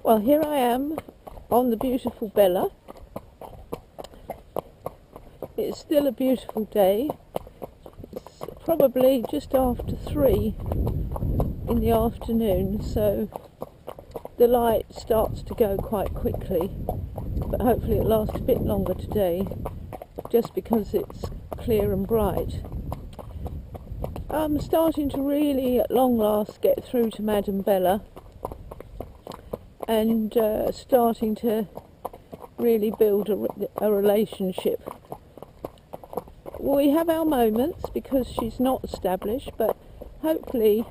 Well, here I am on the beautiful Bella. It's still a beautiful day. It's probably just after 3 in the afternoon, so the light starts to go quite quickly, but hopefully it lasts a bit longer today, just because it's clear and bright. I'm starting to really, at long last, get through to Madam Bella, and starting to really build a relationship. We have our moments because she's not established, but hopefully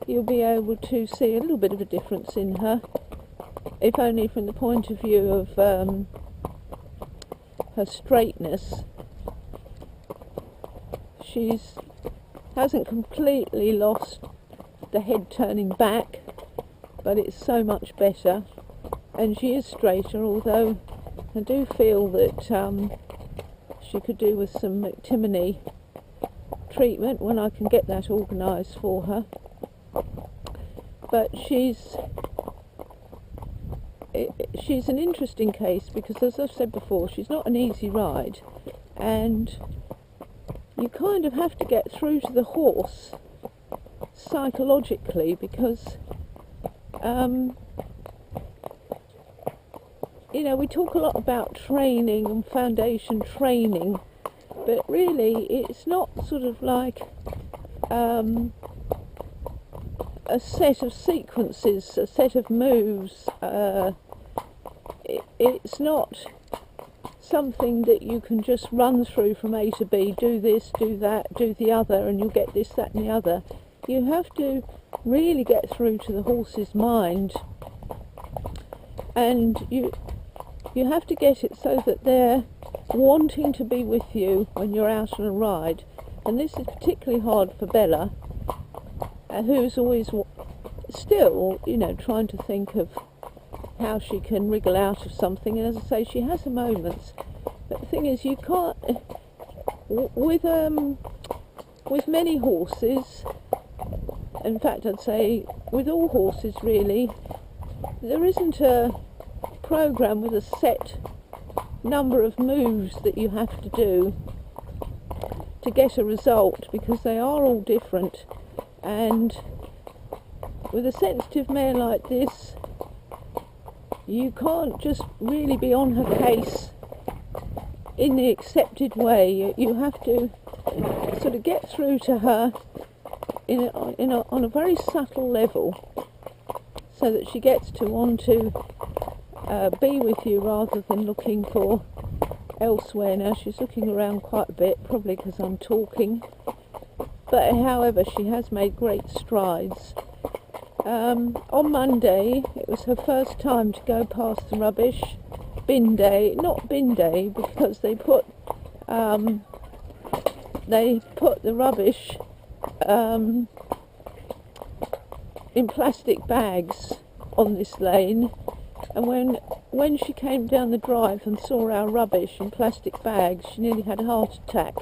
you'll be able to see a little bit of a difference in her, if only from the point of view of her straightness. She hasn't completely lost the head turning back, but it's so much better, and she is straighter, although I do feel that she could do with some McTimony treatment when I can get that organised for her. But she's an interesting case because, as I've said before, she's not an easy ride, and you kind of have to get through to the horse psychologically, because you know, we talk a lot about training and foundation training, but really it's not sort of like a set of sequences, a set of moves. It's not something that you can just run through from A to B, do this, do that, do the other, and you'll get this, that and the other. You have to really get through to the horse's mind, and you have to get it so that they're wanting to be with you when you're out on a ride. And this is particularly hard for Bella, who's always still, you know, trying to think of how she can wriggle out of something. And as I say, she has her moments, but the thing is, you can't with many horses, in fact I'd say with all horses really, there isn't a program with a set number of moves that you have to do to get a result, because they are all different. And with a sensitive mare like this, you can't just really be on her case in the accepted way. You have to sort of get through to her on a very subtle level, so that she gets to want to be with you rather than looking for elsewhere. Now she's looking around quite a bit, probably because I'm talking, but however, she has made great strides. On Monday it was her first time to go past the rubbish bin day. Not bin day because they put the rubbish in plastic bags on this lane, and when she came down the drive and saw our rubbish in plastic bags, she nearly had a heart attack.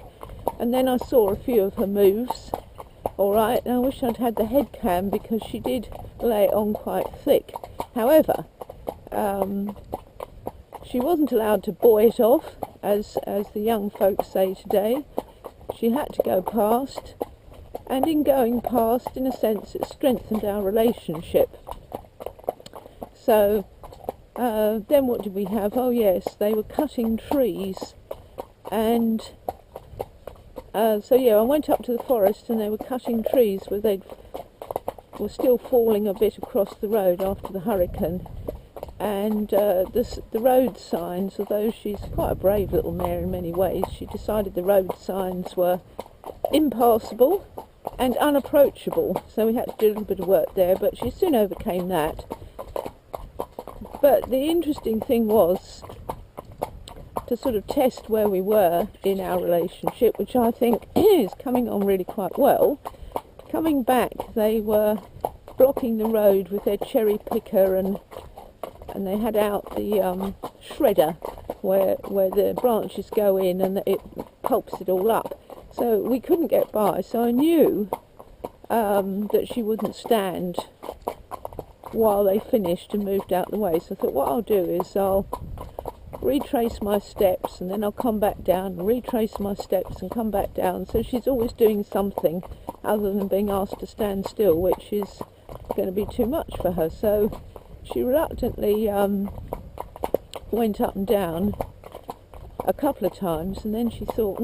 And then I saw a few of her moves. Alright, and I wish I'd had the head cam, because she did lay it on quite thick. However, she wasn't allowed to buoy it off, as the young folks say today. She had to go past, and in going past, in a sense, it strengthened our relationship. So then what did we have? Oh yes, they were cutting trees, and so yeah, I went up to the forest and they were cutting trees where they were still falling a bit across the road after the hurricane. And the road signs, although she's quite a brave little mare in many ways, she decided the road signs were impassable and unapproachable, so we had to do a little bit of work there, but she soon overcame that. But the interesting thing was to sort of test where we were in our relationship, which I think is coming on really quite well. Coming back, they were blocking the road with their cherry picker, and they had out the shredder where the branches go in, and it pulps it all up. So we couldn't get by, so I knew that she wouldn't stand while they finished and moved out the way. So I thought what I'll do is I'll retrace my steps and then I'll come back down and retrace my steps and come back down. So she's always doing something other than being asked to stand still, which is going to be too much for her. So she reluctantly went up and down a couple of times, and then she thought,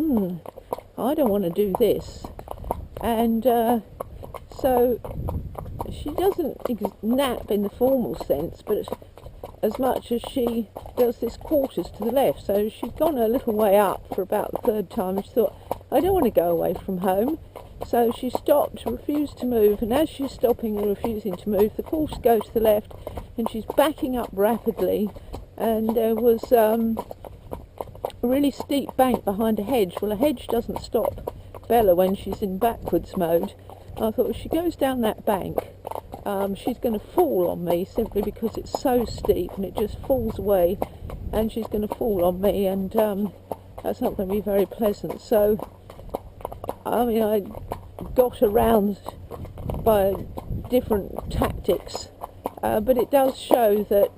I don't want to do this. And so she doesn't nap in the formal sense, but as much as she does this quarters to the left. So she'd gone a little way up for about the third time, and she thought, I don't want to go away from home. So she stopped, refused to move, and as she's stopping and refusing to move, the course goes to the left, and she's backing up rapidly, and there was a really steep bank behind a hedge. Well, a hedge doesn't stop Bella when she's in backwards mode. I thought if she goes down that bank, she's going to fall on me simply because it's so steep and it just falls away, and she's going to fall on me, and that's not going to be very pleasant. So I mean, I got around by different tactics, but it does show that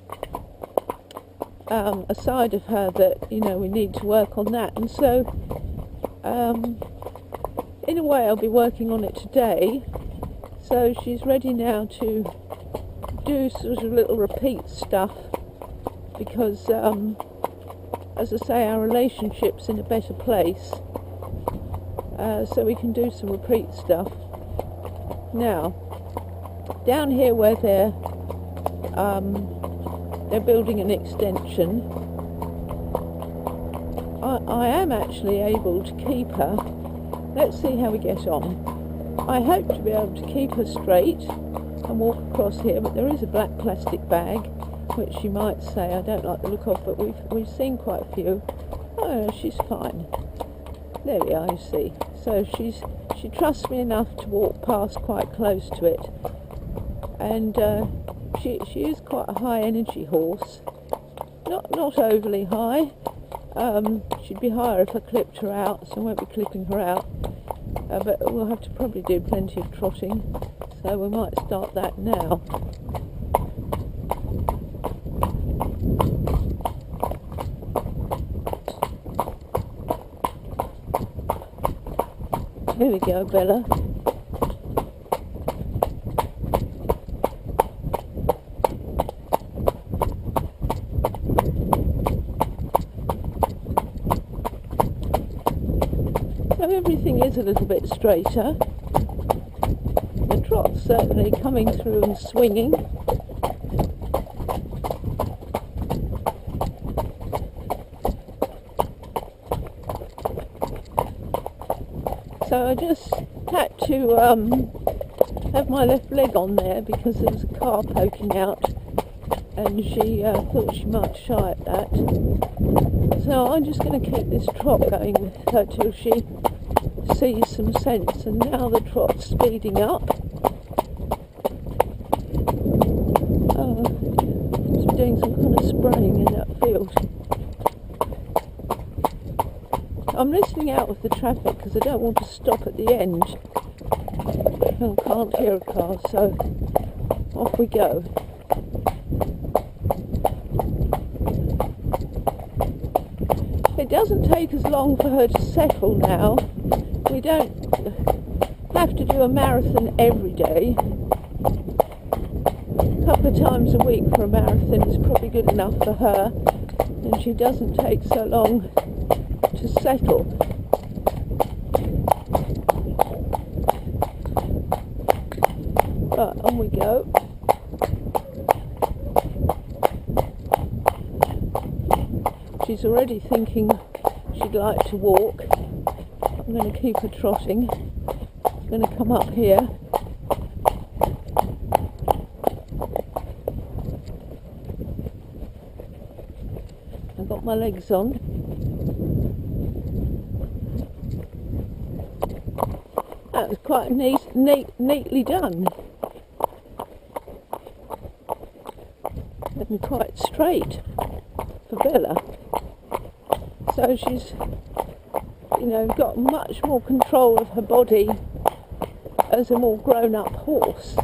a side of her that, you know, we need to work on that. And so in a way I'll be working on it today. So she's ready now to do sort of little repeat stuff, because as I say, our relationship's in a better place, so we can do some repeat stuff. Now, down here where they're building an extension, I am actually able to keep her. Let's see how we get on. I hope to be able to keep her straight and walk across here, but there is a black plastic bag, which you might say I don't like the look of, but we've seen quite a few. Oh, she's fine. There we are, you see. So she trusts me enough to walk past quite close to it, and she is quite a high energy horse. Not overly high. She'd be higher if I clipped her out, so I won't be clipping her out. But we'll have to probably do plenty of trotting, so we might start that now. Here we go, Bella. So everything is a little bit straighter. The trot's certainly coming through and swinging. So I just had to have my left leg on there because there was a car poking out, and she thought she might shy at that. So I'm just going to keep this trot going with her till she sees some sense. And now the trot's speeding up. She's doing some kind of spraying in that field. I'm listening out with the traffic because I don't want to stop at the end. I can't hear a car, so off we go. It doesn't take as long for her to settle now. We don't have to do a marathon every day. A couple of times a week for a marathon is probably good enough for her, and she doesn't take so long to settle. Right, on we go. She's already thinking she'd like to walk. I'm going to keep her trotting. I'm going to come up here. I've got my legs on. That was quite neatly done. And quite straight for Bella. So she's, you know, got much more control of her body as a more grown-up horse.